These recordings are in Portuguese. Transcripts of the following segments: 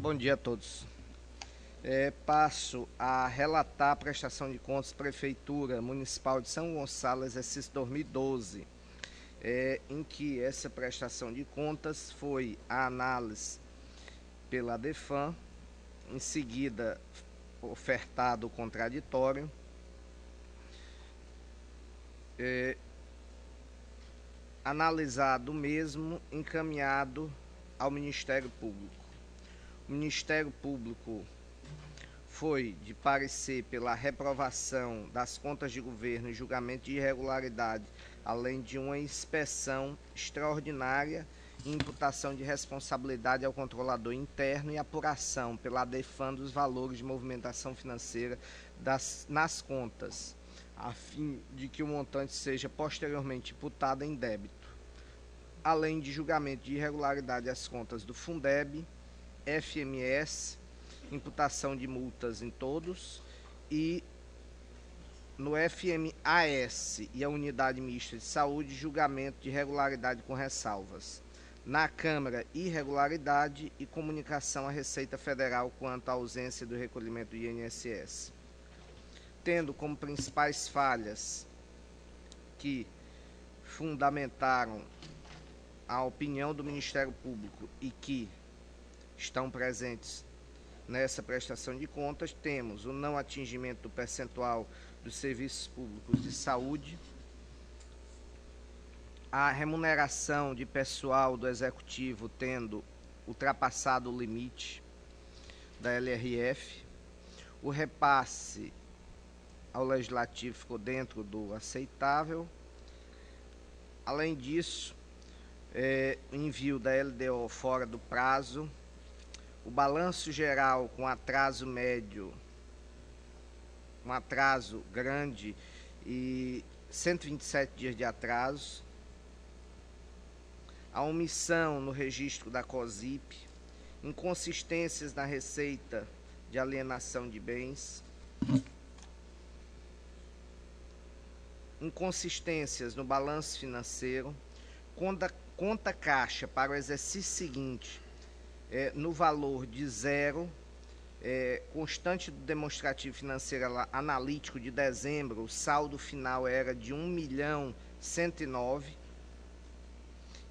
Bom dia a todos. Passo a relatar a prestação de contas Prefeitura Municipal de São Gonçalo, exercício 2012, em que essa prestação de contas foi a análise pela DEFAM, em seguida ofertado o contraditório, analisado o mesmo, encaminhado ao Ministério Público. O Ministério Público foi de parecer pela reprovação das contas de governo e julgamento de irregularidade, além de uma inspeção extraordinária e imputação de responsabilidade ao controlador interno e apuração pela DEFAM dos valores de movimentação financeira nas contas, a fim de que o montante seja posteriormente imputado em débito, além de julgamento de irregularidade às contas do Fundeb, FMS, imputação de multas em todos, e no FMAS e a Unidade Mista de Saúde, julgamento de irregularidade com ressalvas. Na Câmara, irregularidade e comunicação à Receita Federal quanto à ausência do recolhimento do INSS. Tendo como principais falhas que fundamentaram a opinião do Ministério Público e que estão presentes nessa prestação de contas, temos o não atingimento do percentual dos serviços públicos de saúde, a remuneração de pessoal do Executivo tendo ultrapassado o limite da LRF, o repasse ao Legislativo ficou dentro do aceitável. Além disso, o envio da LDO fora do prazo, o balanço geral com atraso médio, um atraso grande e 127 dias de atraso, a omissão no registro da COSIP, inconsistências na receita de alienação de bens, inconsistências no balanço financeiro, conta caixa para o exercício seguinte no valor de zero, constante do demonstrativo financeiro analítico de dezembro, o saldo final era de 1.109.000,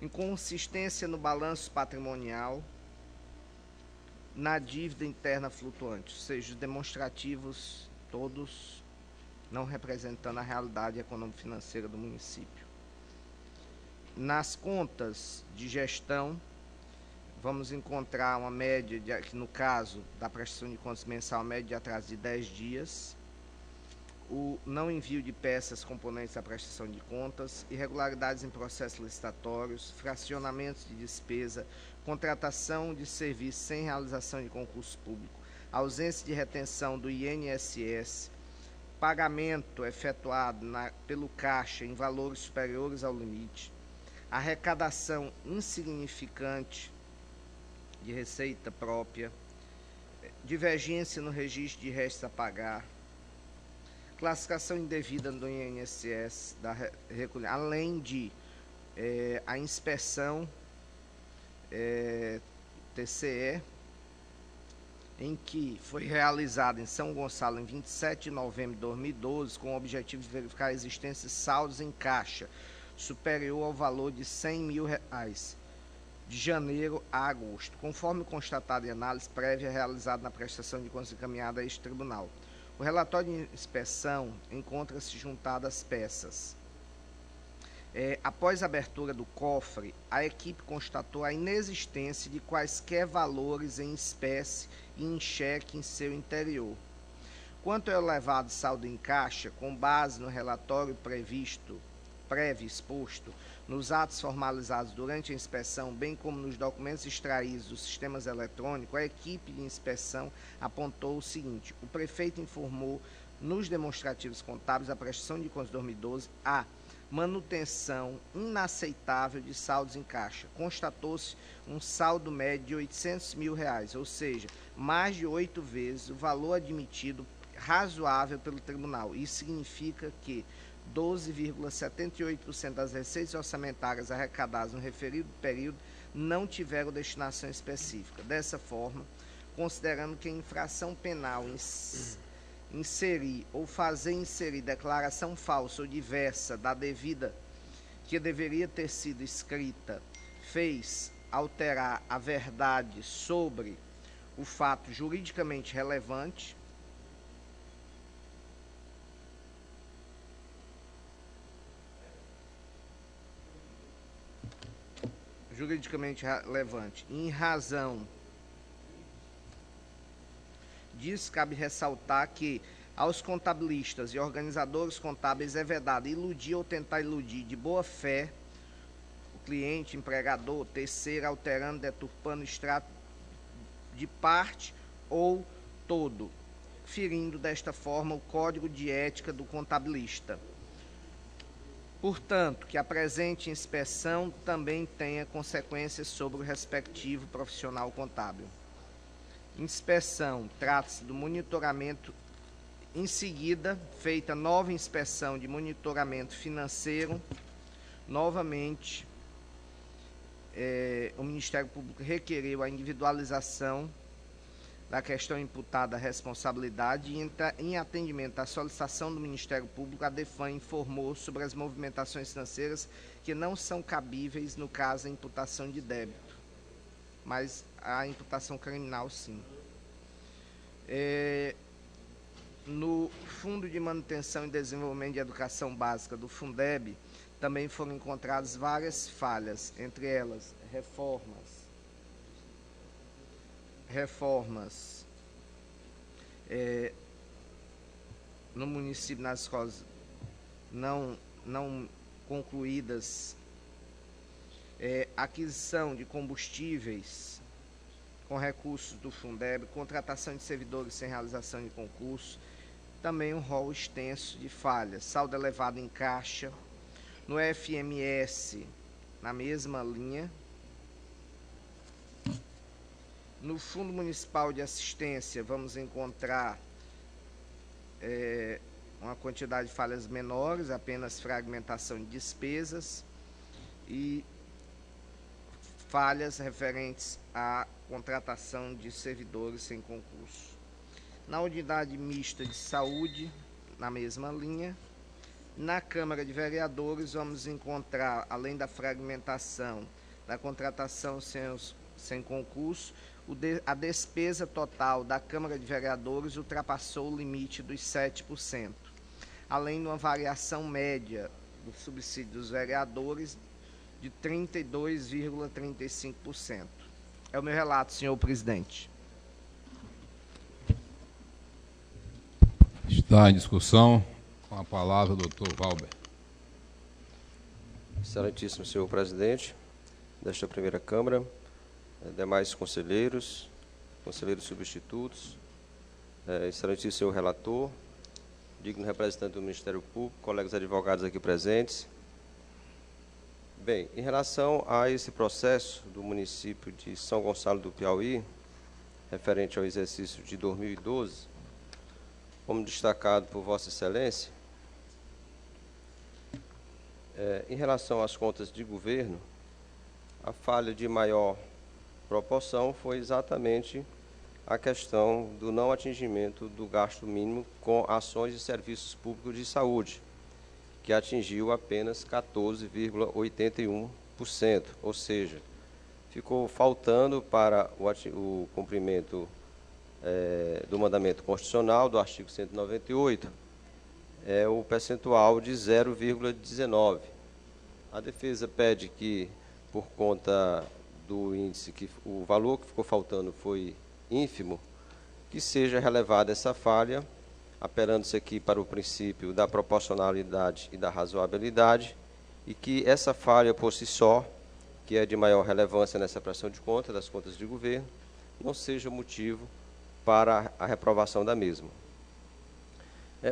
inconsistência no balanço patrimonial, na dívida interna flutuante, ou seja, os demonstrativos todos não representando a realidade econômico-financeira do município. Nas contas de gestão, vamos encontrar uma média, no caso da prestação de contas mensal, a média de atraso de 10 dias, o não envio de peças componentes da prestação de contas, irregularidades em processos licitatórios, fracionamentos de despesa, contratação de serviços sem realização de concurso público, ausência de retenção do INSS, pagamento efetuado pelo Caixa em valores superiores ao limite, arrecadação insignificante de receita própria, divergência no registro de restos a pagar, classificação indevida do INSS, além de a inspeção TCE, em que foi realizada em São Gonçalo em 27 de novembro de 2012, com o objetivo de verificar a existência de saldos em caixa superior ao valor de R$100.000, de janeiro a agosto, conforme constatado em análise prévia realizada na prestação de contas encaminhada a este tribunal. O relatório de inspeção encontra-se juntado às peças. Após a abertura do cofre, a equipe constatou a inexistência de quaisquer valores em espécie e em cheque em seu interior. Quanto ao elevado saldo em caixa, com base no relatório prévio exposto, nos atos formalizados durante a inspeção, bem como nos documentos extraídos dos sistemas eletrônicos, a equipe de inspeção apontou o seguinte: o prefeito informou nos demonstrativos contábeis da prestação de contas de 2012 a manutenção inaceitável de saldos em caixa. Constatou-se um saldo médio de R$800.000, ou seja, mais de 8 vezes o valor admitido razoável pelo tribunal. Isso significa que 12,78% das receitas orçamentárias arrecadadas no referido período não tiveram destinação específica. Dessa forma, considerando que a infração penal inserir ou fazer inserir declaração falsa ou diversa da devida que deveria ter sido escrita fez alterar a verdade sobre o fato juridicamente relevante, em razão disso, cabe ressaltar que aos contabilistas e organizadores contábeis é vedado iludir ou tentar iludir de boa fé o cliente, empregador, terceiro, alterando, deturpando, extrato de parte ou todo, ferindo desta forma o Código de Ética do contabilista. Portanto, que a presente inspeção também tenha consequências sobre o respectivo profissional contábil. Inspeção, trata-se do monitoramento. Em seguida, feita nova inspeção de monitoramento financeiro, novamente, o Ministério Público requereu a individualização da questão imputada à responsabilidade e, em atendimento à solicitação do Ministério Público, a DEFAM informou sobre as movimentações financeiras que não são cabíveis no caso da imputação de débito, mas a imputação criminal, sim. No Fundo de Manutenção e Desenvolvimento de Educação Básica do Fundeb, também foram encontradas várias falhas, entre elas reformas no município, nas escolas não concluídas, aquisição de combustíveis com recursos do Fundeb, contratação de servidores sem realização de concurso, também um rol extenso de falhas, saldo elevado em caixa, no FMS, na mesma linha, no Fundo Municipal de Assistência, vamos encontrar uma quantidade de falhas menores, apenas fragmentação de despesas e falhas referentes à contratação de servidores sem concurso. Na unidade mista de saúde, na mesma linha. Na Câmara de Vereadores, vamos encontrar, além da fragmentação da contratação sem concurso, a despesa total da Câmara de Vereadores ultrapassou o limite dos 7%, além de uma variação média do subsídio dos vereadores de 32,35%. É o meu relato, senhor presidente. Está em discussão. Com a palavra, o doutor Valber. Excelentíssimo senhor presidente desta primeira Câmara, demais conselheiros, conselheiros substitutos, excelentíssimo senhor relator, digno representante do Ministério Público, colegas advogados aqui presentes. Bem, em relação a esse processo do município de São Gonçalo do Piauí, referente ao exercício de 2012, como destacado por Vossa Excelência, em relação às contas de governo, a falha de maior proporção foi exatamente a questão do não atingimento do gasto mínimo com ações e serviços públicos de saúde, que atingiu apenas 14,81%, ou seja, ficou faltando para o cumprimento do mandamento constitucional, do artigo 198, o percentual de 0,19. A defesa pede que, por conta do índice, que o valor que ficou faltando foi ínfimo, que seja relevada essa falha, apelando-se aqui para o princípio da proporcionalidade e da razoabilidade, e que essa falha por si só, que é de maior relevância nessa prestação de contas, das contas de governo, não seja motivo para a reprovação da mesma.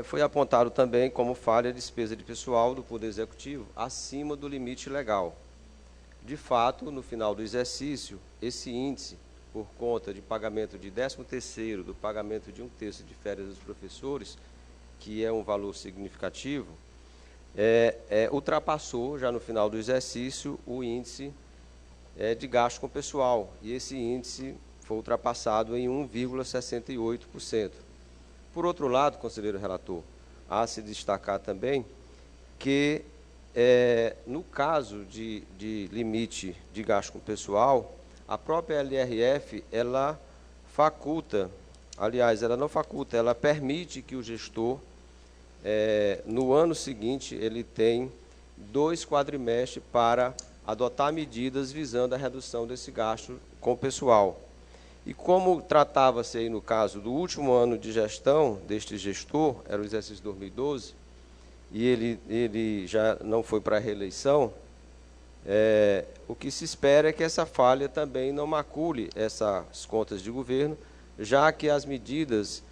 Foi apontado também como falha a despesa de pessoal do Poder Executivo acima do limite legal. De fato, no final do exercício, esse índice, por conta de pagamento de 13º, do pagamento de 1/3 de férias dos professores, que é um valor significativo, ultrapassou, já no final do exercício, o índice de gasto com pessoal. E esse índice foi ultrapassado em 1,68%. Por outro lado, conselheiro relator, há se destacar também que, no caso de limite de gasto com pessoal, a própria LRF, ela faculta, aliás, ela não faculta, ela permite que o gestor, no ano seguinte, ele tem 2 quadrimestres para adotar medidas visando a redução desse gasto com pessoal. E como tratava-se aí, no caso do último ano de gestão deste gestor, era o exercício 2012, e ele já não foi para a reeleição, o que se espera é que essa falha também não macule essas contas de governo, já que as medidas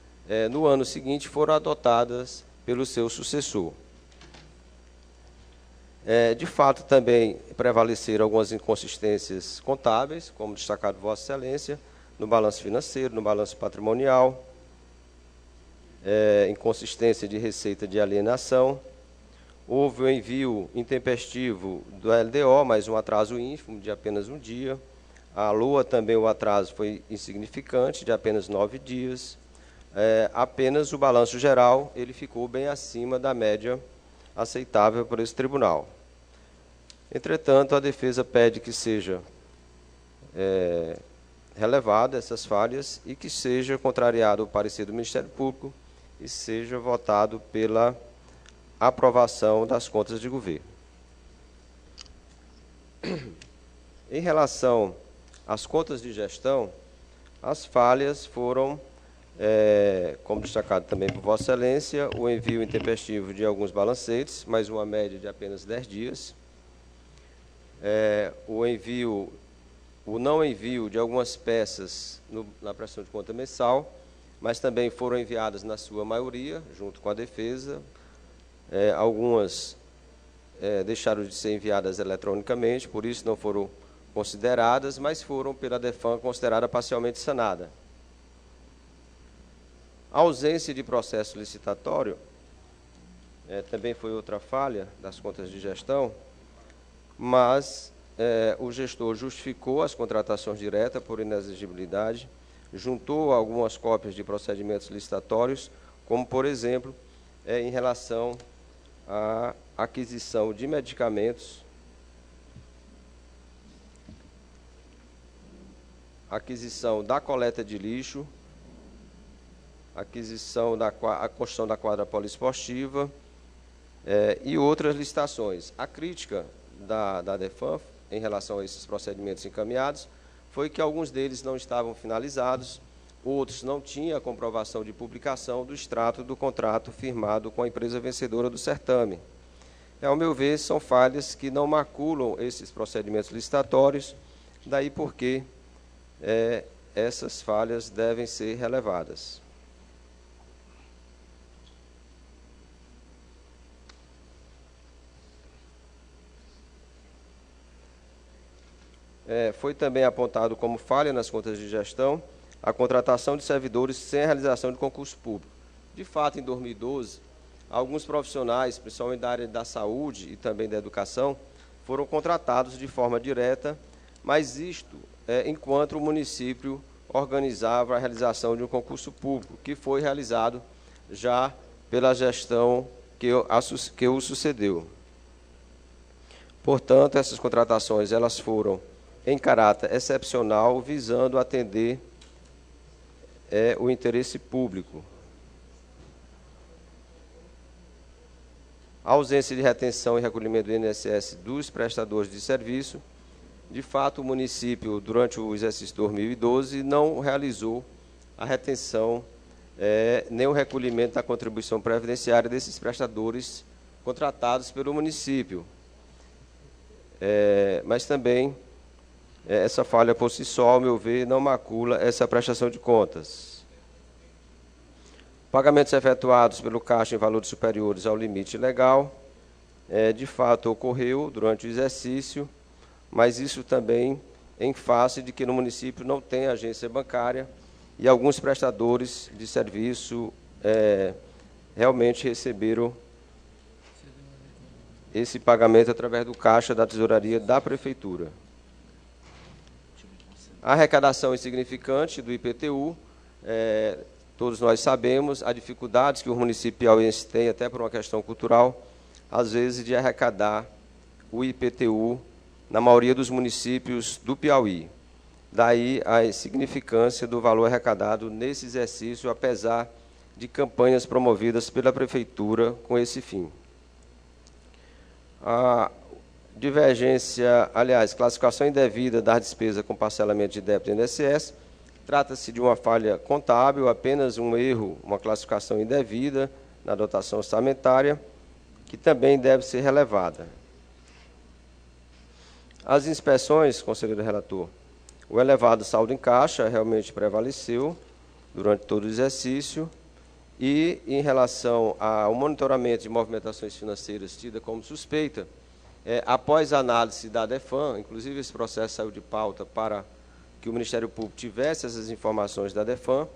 no ano seguinte foram adotadas pelo seu sucessor. De fato, também prevaleceram algumas inconsistências contábeis, como destacado Vossa Excelência, no balanço financeiro, no balanço patrimonial, inconsistência de receita de alienação. Houve o envio intempestivo do LDO, mas um atraso ínfimo de apenas um dia. A LOA também, o atraso foi insignificante, de apenas 9 dias. Apenas o balanço geral, ele ficou bem acima da média aceitável por esse tribunal. Entretanto, a defesa pede que seja relevada essas falhas e que seja contrariado o parecer do Ministério Público e seja votado pela aprovação das contas de governo. Em relação às contas de gestão, as falhas foram, como destacado também por Vossa Excelência, o envio intempestivo de alguns balancetes, mas uma média de apenas 10 dias, o não envio de algumas peças na prestação de conta mensal, mas também foram enviadas na sua maioria, junto com a defesa. Algumas deixaram de ser enviadas eletronicamente, por isso não foram consideradas, mas foram pela DEFAM considerada parcialmente sanada. A ausência de processo licitatório também foi outra falha das contas de gestão, mas o gestor justificou as contratações diretas por inexigibilidade, juntou algumas cópias de procedimentos licitatórios, como, por exemplo, em relação à aquisição de medicamentos, aquisição da coleta de lixo, a construção da quadra poliesportiva e outras licitações. A crítica da DEFAM em relação a esses procedimentos encaminhados foi que alguns deles não estavam finalizados, outros não tinham a comprovação de publicação do extrato do contrato firmado com a empresa vencedora do certame. Ao meu ver, são falhas que não maculam esses procedimentos licitatórios, daí porque essas falhas devem ser relevadas. Foi também apontado como falha nas contas de gestão a contratação de servidores sem a realização de concurso público. De fato, em 2012, alguns profissionais, principalmente da área da saúde e também da educação, foram contratados de forma direta, mas isto enquanto o município organizava a realização de um concurso público, que foi realizado já pela gestão que o sucedeu. Portanto, essas contratações elas foram em caráter excepcional, visando atender o interesse público. A ausência de retenção e recolhimento do INSS dos prestadores de serviço. De fato, o município, durante o exercício 2012, não realizou a retenção nem o recolhimento da contribuição previdenciária desses prestadores contratados pelo município. Mas também essa falha por si só, ao meu ver, não macula essa prestação de contas. Pagamentos efetuados pelo Caixa em valores superiores ao limite legal, de fato ocorreu durante o exercício, mas isso também em face de que no município não tem agência bancária e alguns prestadores de serviço realmente receberam esse pagamento através do Caixa da Tesouraria da Prefeitura. A arrecadação insignificante do IPTU, todos nós sabemos, as dificuldades que o município piauiense tem, até por uma questão cultural, às vezes, de arrecadar o IPTU na maioria dos municípios do Piauí. Daí a insignificância do valor arrecadado nesse exercício, apesar de campanhas promovidas pela Prefeitura com esse fim. A divergência, aliás, classificação indevida das despesas com parcelamento de débito do INSS, trata-se de uma falha contábil, apenas um erro, uma classificação indevida na dotação orçamentária, que também deve ser relevada. As inspeções, conselheiro relator, o elevado saldo em caixa realmente prevaleceu durante todo o exercício e, em relação ao monitoramento de movimentações financeiras tida como suspeita, após a análise da DEFAM, inclusive esse processo saiu de pauta para que o Ministério Público tivesse essas informações da DEFAM,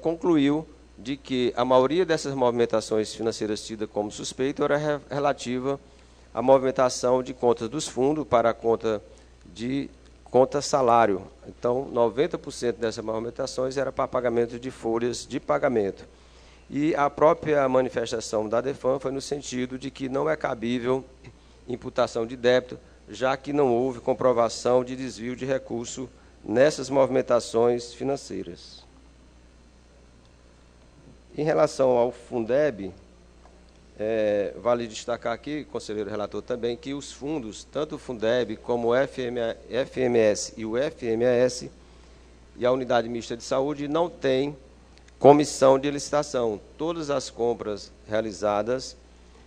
concluiu de que a maioria dessas movimentações financeiras tidas como suspeita era relativa à movimentação de contas dos fundos para a conta de conta salário. Então, 90% dessas movimentações era para pagamento de folhas de pagamento. E a própria manifestação da DEFAM foi no sentido de que não é cabível imputação de débito, já que não houve comprovação de desvio de recurso nessas movimentações financeiras. Em relação ao Fundeb, vale destacar aqui, conselheiro relator, também, que os fundos, tanto o Fundeb como o FMS e o FMAS e a Unidade Mista de Saúde, não têm comissão de licitação. Todas as compras realizadas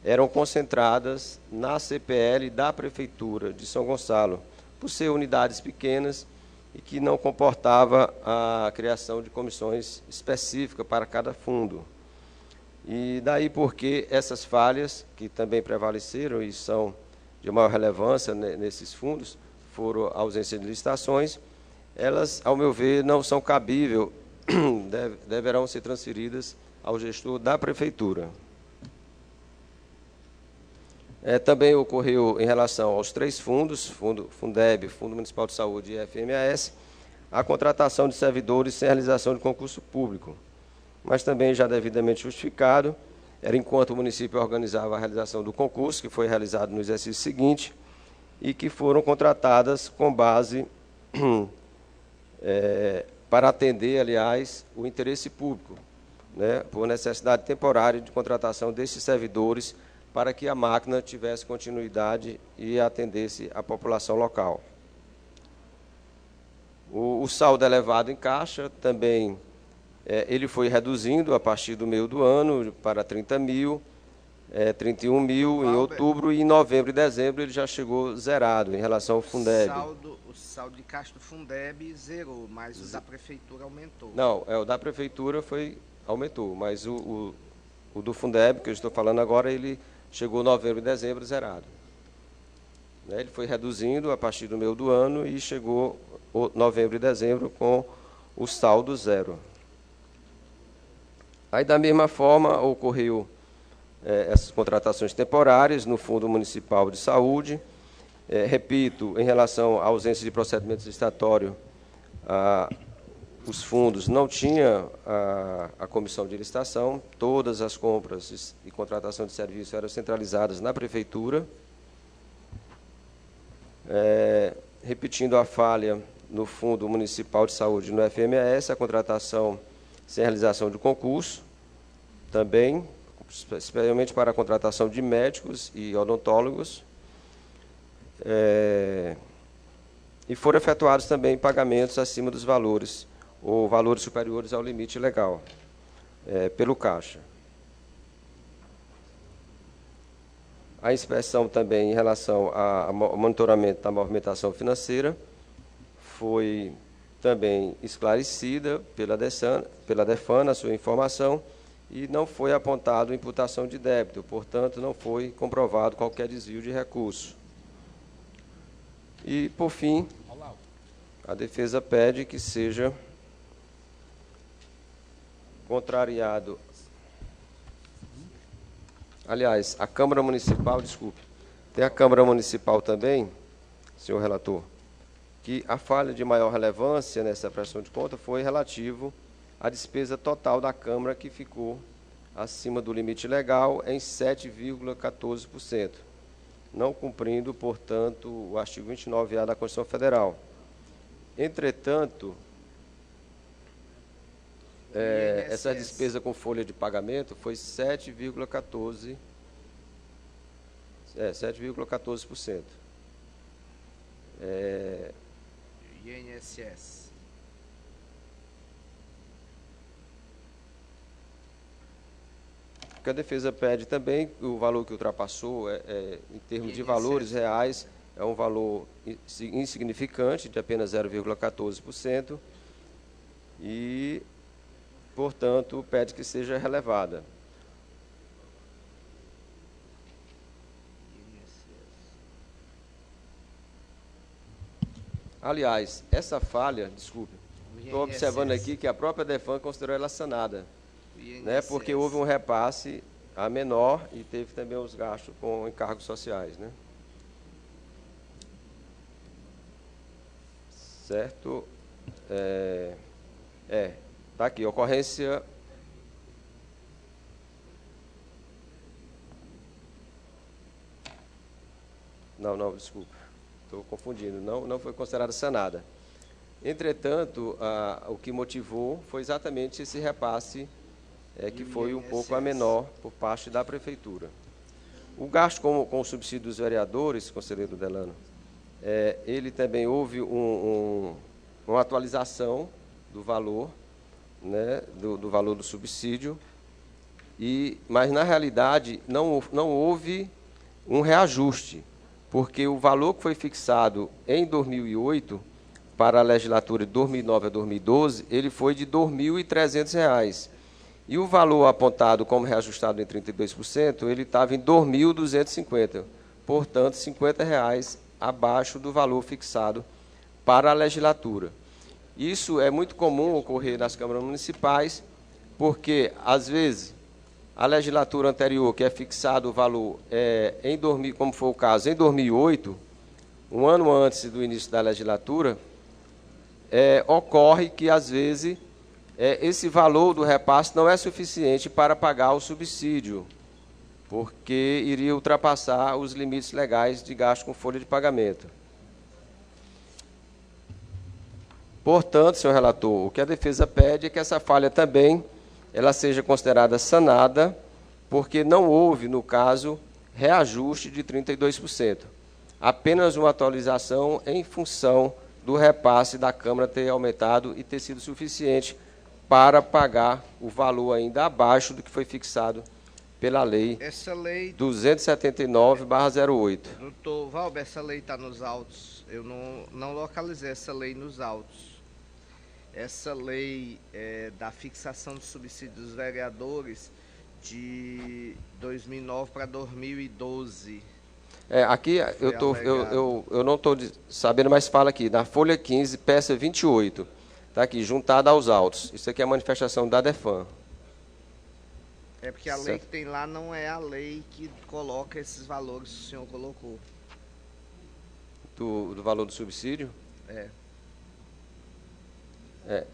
eram concentradas na CPL da Prefeitura de São Gonçalo, por ser unidades pequenas e que não comportava a criação de comissões específicas para cada fundo. E daí porque essas falhas, que também prevaleceram e são de maior relevância nesses fundos, foram a ausência de licitações, elas, ao meu ver, não são cabíveis, deverão ser transferidas ao gestor da Prefeitura. Também ocorreu, em relação aos três fundos, Fundeb, Fundo Municipal de Saúde e FMAS, a contratação de servidores sem realização de concurso público, mas também já devidamente justificado, era enquanto o município organizava a realização do concurso, que foi realizado no exercício seguinte, e que foram contratadas com base para atender, aliás, o interesse público, por necessidade temporária de contratação desses servidores para que a máquina tivesse continuidade e atendesse a população local. O saldo elevado em caixa também ele foi reduzindo a partir do meio do ano para 30 mil, 31 mil em outubro, e em novembro e dezembro ele já chegou zerado em relação ao Fundeb. O saldo de caixa do Fundeb zerou, mas o da Prefeitura aumentou. Não, o da Prefeitura aumentou, mas o do Fundeb, que eu estou falando agora, ele chegou novembro e dezembro zerado. Ele foi reduzindo a partir do meio do ano e chegou novembro e dezembro com o saldo zero. Aí, da mesma forma, ocorreu essas contratações temporárias no Fundo Municipal de Saúde. Repito, em relação à ausência de procedimento licitatório, os fundos não tinham a comissão de licitação, todas as compras e contratação de serviço eram centralizadas na Prefeitura. Repetindo a falha no Fundo Municipal de Saúde no FMAS, a contratação sem realização de concurso, também, especialmente para a contratação de médicos e odontólogos, e foram efetuados também pagamentos acima dos valores, ou valores superiores ao limite legal, pelo Caixa. A inspeção também em relação ao monitoramento da movimentação financeira foi também esclarecida pela DEFAN na sua informação e não foi apontado imputação de débito, portanto, não foi comprovado qualquer desvio de recurso. E, por fim, a defesa pede que seja contrariado. Aliás, a Câmara Municipal, desculpe, tem a Câmara Municipal também, senhor relator, que a falha de maior relevância nessa prestação de conta foi relativo à despesa total da Câmara, que ficou acima do limite legal em 7,14%, não cumprindo, portanto, o artigo 29A da Constituição Federal. Entretanto, essa despesa com folha de pagamento foi 7,14%. 7,14%. INSS. O que a defesa pede também, o valor que ultrapassou, em termos de valores reais, é um valor insignificante, de apenas 0,14%, e, portanto, pede que seja relevada. Aliás, essa falha, desculpe, estou observando aqui que a própria DEFAN considerou ela sanada, né, porque houve um repasse a menor e teve também os gastos com encargos sociais, né? Certo? Está aqui, ocorrência... Não, desculpa, estou confundindo, não foi considerada sanada. Entretanto, o que motivou foi exatamente esse repasse, que foi um pouco a menor por parte da Prefeitura. O gasto com o subsídio dos vereadores, conselheiro Delano, ele também houve uma atualização do valor, né, do valor do subsídio, mas, na realidade, não houve um reajuste, porque o valor que foi fixado em 2008, para a legislatura de 2009 a 2012, ele foi de R$ 2.300. E o valor apontado como reajustado em 32%, ele estava em R$ 2.250, portanto, R$ 50 abaixo do valor fixado para a legislatura. Isso é muito comum ocorrer nas câmaras municipais, porque, às vezes, a legislatura anterior, que é fixado o valor, como foi o caso em 2008, um ano antes do início da legislatura, ocorre que, às vezes, esse valor do repasse não é suficiente para pagar o subsídio, porque iria ultrapassar os limites legais de gasto com folha de pagamento. Portanto, senhor relator, o que a defesa pede é que essa falha também ela seja considerada sanada, porque não houve, no caso, reajuste de 32%. Apenas uma atualização em função do repasse da Câmara ter aumentado e ter sido suficiente para pagar o valor ainda abaixo do que foi fixado pela lei 279/08. Doutor Valber, essa lei está nos autos. Eu não localizei essa lei nos autos. Essa lei da fixação de subsídios dos vereadores de 2009 para 2012. Aqui eu não estou sabendo, mas fala aqui, na folha 15, peça 28. Está aqui, juntada aos autos. Isso aqui é a manifestação da DEFAN. É porque a lei que tem lá não é a lei que coloca esses valores que o senhor colocou. Do valor do subsídio? É.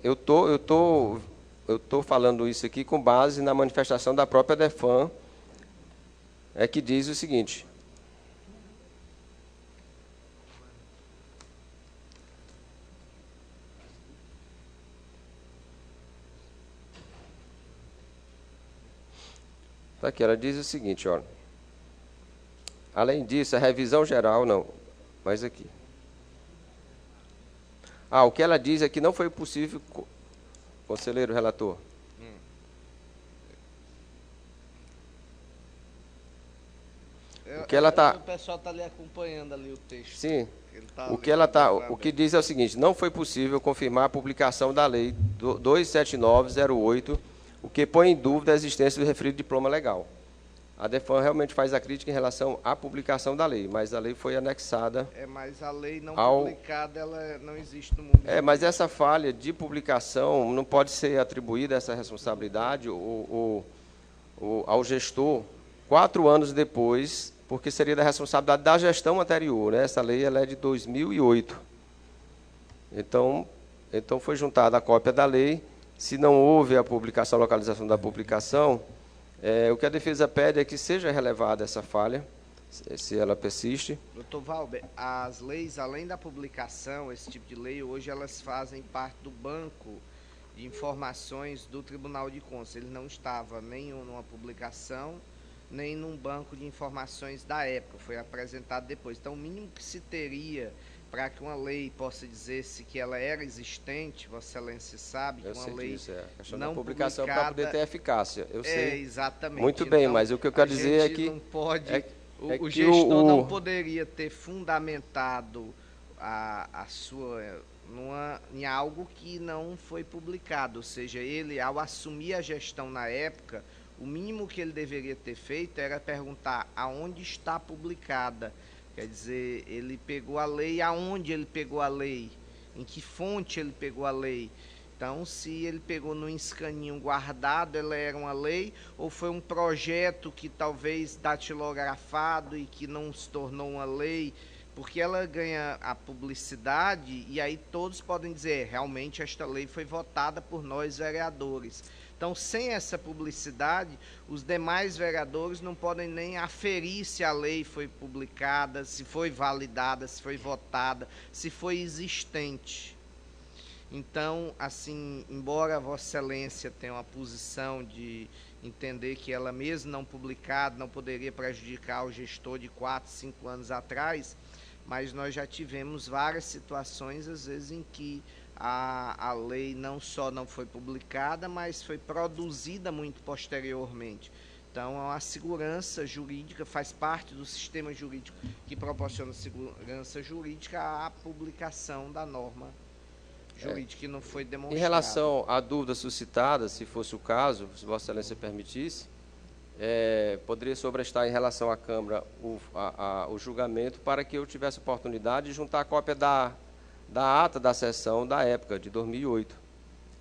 Eu tô falando isso aqui com base na manifestação da própria DEFAN, que diz o seguinte. Tá aqui, ela diz o seguinte, olha. Além disso, a revisão geral, não, mas aqui. O que ela diz é que não foi possível, conselheiro relator. O que ela tá, o pessoal está ali acompanhando ali o texto. Sim. O que que diz é o seguinte: não foi possível confirmar a publicação da lei 279/08, o que põe em dúvida a existência do referido diploma legal. A DEFAN realmente faz a crítica em relação à publicação da lei, mas a lei foi anexada. Mas a lei não publicada, ela não existe no mundo. Mas essa falha de publicação não pode ser atribuída essa responsabilidade ao gestor 4 anos depois, porque seria da responsabilidade da gestão anterior, né? Essa lei ela é de 2008. Então foi juntada a cópia da lei. Se não houve a publicação, a localização da publicação, o que a defesa pede é que seja relevada essa falha, se ela persiste. Doutor Valber, as leis, além da publicação, esse tipo de lei, hoje elas fazem parte do banco de informações do Tribunal de Contas. Ele não estava nem numa publicação, nem num banco de informações da época, foi apresentado depois. Então, o mínimo que se teria para que uma lei possa dizer-se que ela era existente, Vossa Excelência sabe, que uma lei disso, a questão não da publicação publicada, para poder ter eficácia. Eu sei. Exatamente. Muito bem, então, mas o que eu quero dizer é que... Não pode, o que gestor não poderia ter fundamentado a sua... em algo que não foi publicado, ou seja, ele, ao assumir a gestão na época, o mínimo que ele deveria ter feito era perguntar aonde está publicada. Quer dizer, ele pegou a lei, aonde ele pegou a lei, em que fonte ele pegou a lei. Então, se ele pegou no escaninho guardado, ela era uma lei, ou foi um projeto que talvez datilografado e que não se tornou uma lei, porque ela ganha a publicidade e aí todos podem dizer, realmente esta lei foi votada por nós vereadores. Então, sem essa publicidade, os demais vereadores não podem nem aferir se a lei foi publicada, se foi validada, se foi votada, se foi existente. Então, assim, embora Vossa Excelência tenha uma posição de entender que ela mesmo não publicada não poderia prejudicar o gestor de 4, 5 anos atrás, mas nós já tivemos várias situações, às vezes, em que a lei não só não foi publicada, mas foi produzida muito posteriormente. Então, a segurança jurídica faz parte do sistema jurídico que proporciona segurança jurídica à publicação da norma jurídica que não foi demonstrada. Em relação à dúvida suscitada, se fosse o caso, se Vossa Excelência permitisse, poderia sobrestar em relação à Câmara o julgamento para que eu tivesse oportunidade de juntar a cópia da ata da sessão da época, de 2008,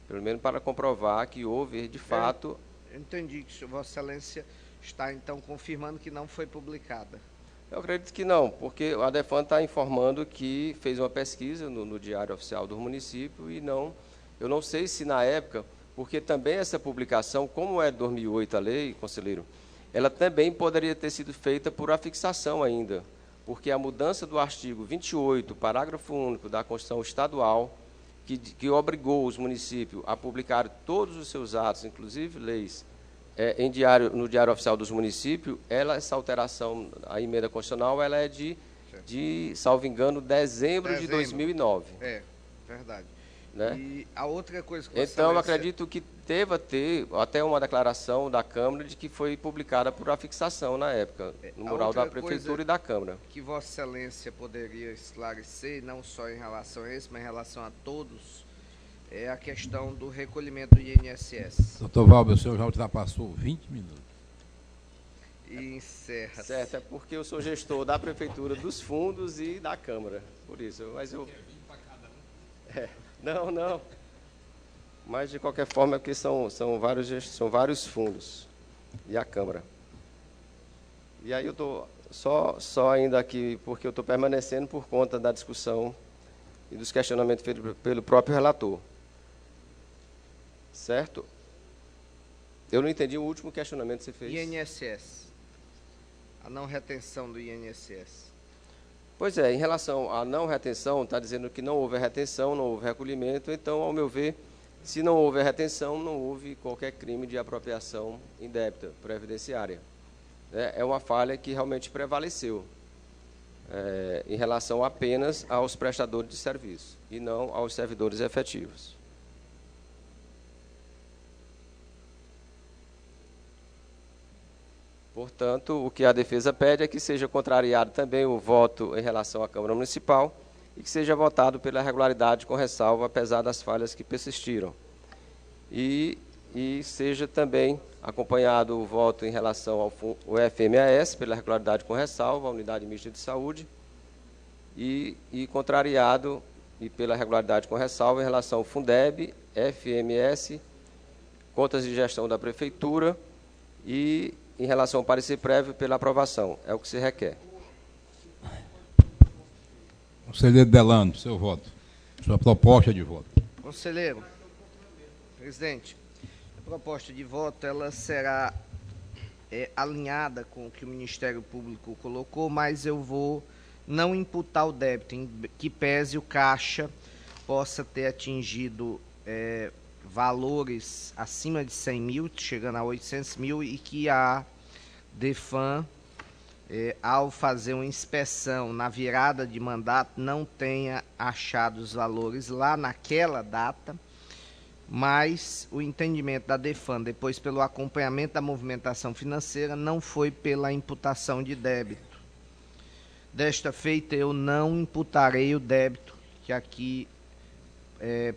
pelo menos para comprovar que houve, de fato... Eu entendi que Vossa Excelência está, então, confirmando que não foi publicada. Eu acredito que não, porque a Defan está informando que fez uma pesquisa no Diário Oficial do município e não... Eu não sei se na época, porque também essa publicação, como é de 2008 a lei, conselheiro, ela também poderia ter sido feita por afixação ainda, porque a mudança do artigo 28, parágrafo único da Constituição Estadual, que obrigou os municípios a publicar todos os seus atos, inclusive leis, no Diário Oficial dos Municípios, essa alteração, a emenda constitucional, ela é de salvo engano, dezembro de 2009. Verdade. Né? E a outra coisa que então, eu acredito que deva ter até uma declaração da Câmara de que foi publicada por afixação na época, no mural da Prefeitura e da Câmara. Que Vossa Excelência poderia esclarecer, não só em relação a esse, mas em relação a todos, é a questão do recolhimento do INSS. Doutor Valber, o senhor já ultrapassou 20 minutos. E encerra. Certo, é porque eu sou gestor da Prefeitura, dos fundos e da Câmara, por isso. Mas eu... Não. Mas, de qualquer forma, é porque são vários fundos e a Câmara. E aí eu estou só ainda aqui, porque eu estou permanecendo por conta da discussão e dos questionamentos feitos pelo próprio relator. Certo? Eu não entendi o último questionamento que você fez. INSS. A não retenção do INSS. Pois é, em relação à não retenção, está dizendo que não houve retenção, não houve recolhimento, então, ao meu ver, se não houve retenção, não houve qualquer crime de apropriação indébita previdenciária. É uma falha que realmente prevaleceu em relação apenas aos prestadores de serviço e não aos servidores efetivos. Portanto, o que a defesa pede é que seja contrariado também o voto em relação à Câmara Municipal e que seja votado pela regularidade com ressalva, apesar das falhas que persistiram. E seja também acompanhado o voto em relação ao FMAS, pela regularidade com ressalva, a Unidade Mista de Saúde, e contrariado e pela regularidade com ressalva em relação ao Fundeb, FMS, contas de gestão da Prefeitura e em relação ao parecer prévio pela aprovação. É o que se requer. Conselheiro Delano, seu voto. Sua proposta de voto. Conselheiro, presidente, a proposta de voto ela será alinhada com o que o Ministério Público colocou, mas eu vou não imputar o débito, em que pese o Caixa possa ter atingido valores acima de 100 mil, chegando a 800 mil, e que a DEFAN, ao fazer uma inspeção na virada de mandato, não tenha achado os valores lá naquela data, mas o entendimento da DEFAN, depois pelo acompanhamento da movimentação financeira, não foi pela imputação de débito. Desta feita, eu não imputarei o débito que aqui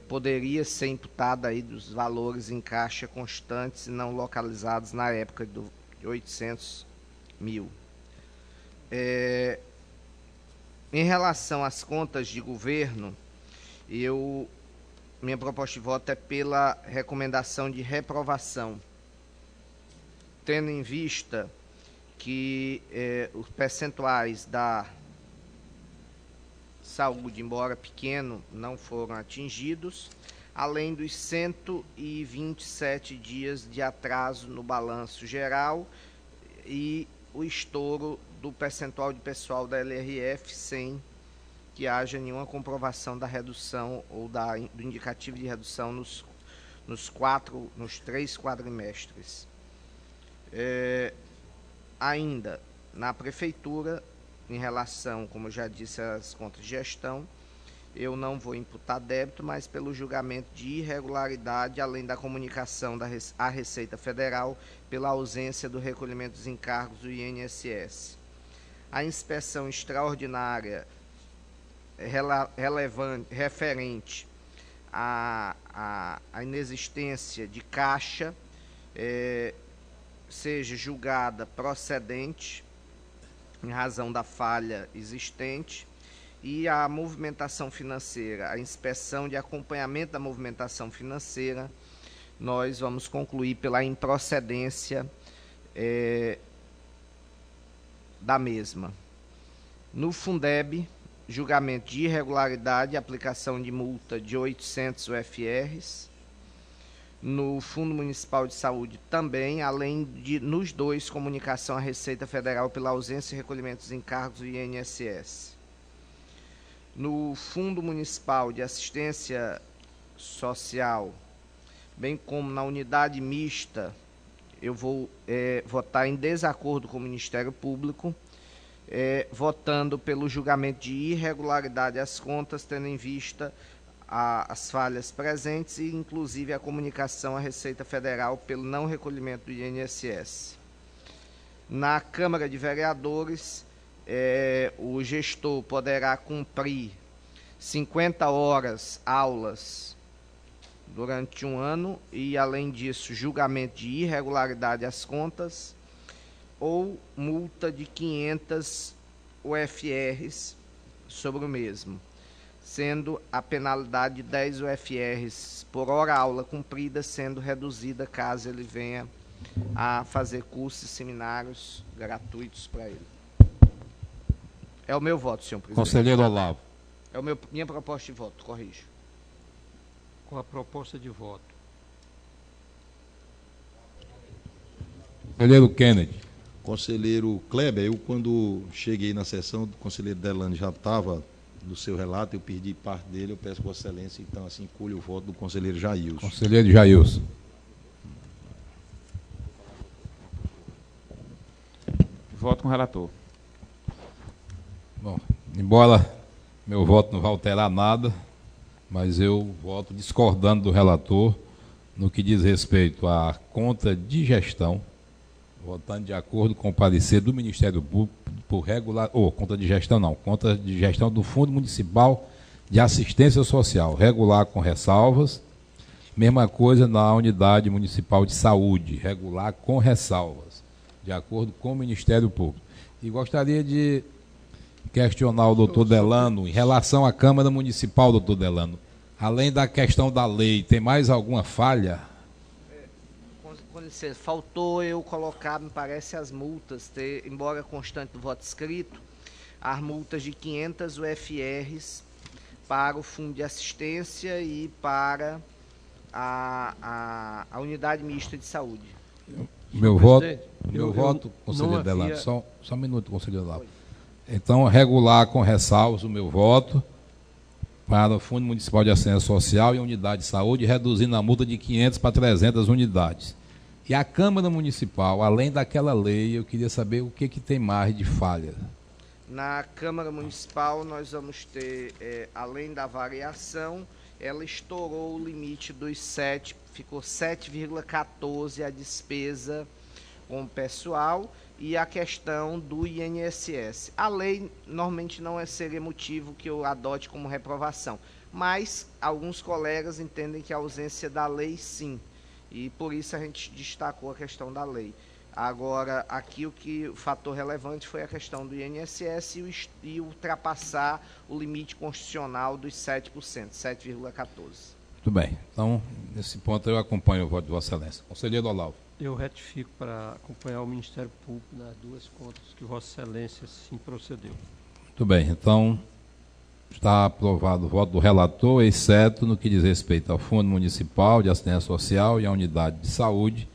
poderia ser imputado aí dos valores em caixa constantes e não localizados na época de 800 mil. Em relação às contas de governo, minha proposta de voto é pela recomendação de reprovação, tendo em vista que os percentuais da saúde, embora pequeno, não foram atingidos, além dos 127 dias de atraso no balanço geral e o estouro do percentual de pessoal da LRF sem que haja nenhuma comprovação da redução ou do indicativo de redução nos 3 quadrimestres. Ainda na Prefeitura, em relação, como eu já disse, às contas de gestão, eu não vou imputar débito, mas pelo julgamento de irregularidade, além da comunicação à Receita Federal pela ausência do recolhimento dos encargos do INSS. A inspeção extraordinária referente à inexistência de caixa seja julgada procedente em razão da falha existente, e a movimentação financeira, a inspeção de acompanhamento da movimentação financeira, nós vamos concluir pela improcedência da mesma. No Fundeb, julgamento de irregularidade e aplicação de multa de 800 UFRs. No Fundo Municipal de Saúde também, além de, nos dois, comunicação à Receita Federal pela ausência e recolhimento dos encargos do INSS. No Fundo Municipal de Assistência Social, bem como na unidade mista, eu vou votar em desacordo com o Ministério Público, votando pelo julgamento de irregularidade às contas, tendo em vista as falhas presentes e, inclusive, a comunicação à Receita Federal pelo não recolhimento do INSS. Na Câmara de Vereadores, o gestor poderá cumprir 50 horas aulas durante um ano e, além disso, julgamento de irregularidade às contas ou multa de 500 UFRs sobre o mesmo, sendo a penalidade de 10 UFRs por hora aula cumprida, sendo reduzida caso ele venha a fazer cursos e seminários gratuitos para ele. É o meu voto, senhor presidente. Conselheiro Olavo. É minha proposta de voto, corrijo. Com a proposta de voto. Conselheiro Kennedy. Conselheiro Kleber, eu quando cheguei na sessão, o conselheiro Delano já estava no seu relato, eu perdi parte dele, eu peço Vossa Excelência, então assim, colho o voto do conselheiro Jailson. Conselheiro Jailson. Voto com o relator. Bom, embora meu voto não vai alterar nada, mas eu voto discordando do relator no que diz respeito à conta de gestão, votando de acordo com o parecer do Ministério Público por regular, conta de gestão não, conta de gestão do Fundo Municipal de Assistência Social, regular com ressalvas. Mesma coisa na Unidade Municipal de Saúde, regular com ressalvas, de acordo com o Ministério Público. E gostaria de questionar o doutor Delano em relação à Câmara Municipal, doutor Delano. Além da questão da lei, tem mais alguma falha? Com licença, faltou eu colocar, me parece, as multas, embora constante do voto escrito, as multas de 500 UFRs para o Fundo de Assistência e para a Unidade Mista de Saúde. Meu voto, conselheiro Delano, só um minuto, conselheiro Delano. Então, regular com ressalvas o meu voto para o Fundo Municipal de Assistência Social e a Unidade de Saúde, reduzindo a multa de 500 para 300 unidades. E a Câmara Municipal, além daquela lei, eu queria saber o que tem mais de falha. Na Câmara Municipal, nós vamos ter, além da variação, ela estourou o limite dos 7, ficou 7,14 a despesa com o pessoal e a questão do INSS. A lei normalmente não seria motivo que eu adote como reprovação, mas alguns colegas entendem que a ausência da lei sim, e por isso a gente destacou a questão da lei. Agora, aqui o fator relevante foi a questão do INSS e ultrapassar o limite constitucional dos 7%, 7,14%. Muito bem. Então, nesse ponto eu acompanho o voto de Vossa Excelência. Conselheiro Olavo. Eu retifico para acompanhar o Ministério Público nas duas contas que Vossa Excelência sim procedeu. Muito bem. Então, está aprovado o voto do relator, exceto no que diz respeito ao Fundo Municipal de Assistência Social e à Unidade de Saúde,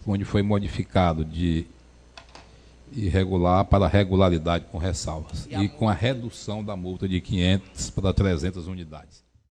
onde foi modificado de irregular para regularidade com ressalvas e com a redução da multa de 500 para 300 unidades.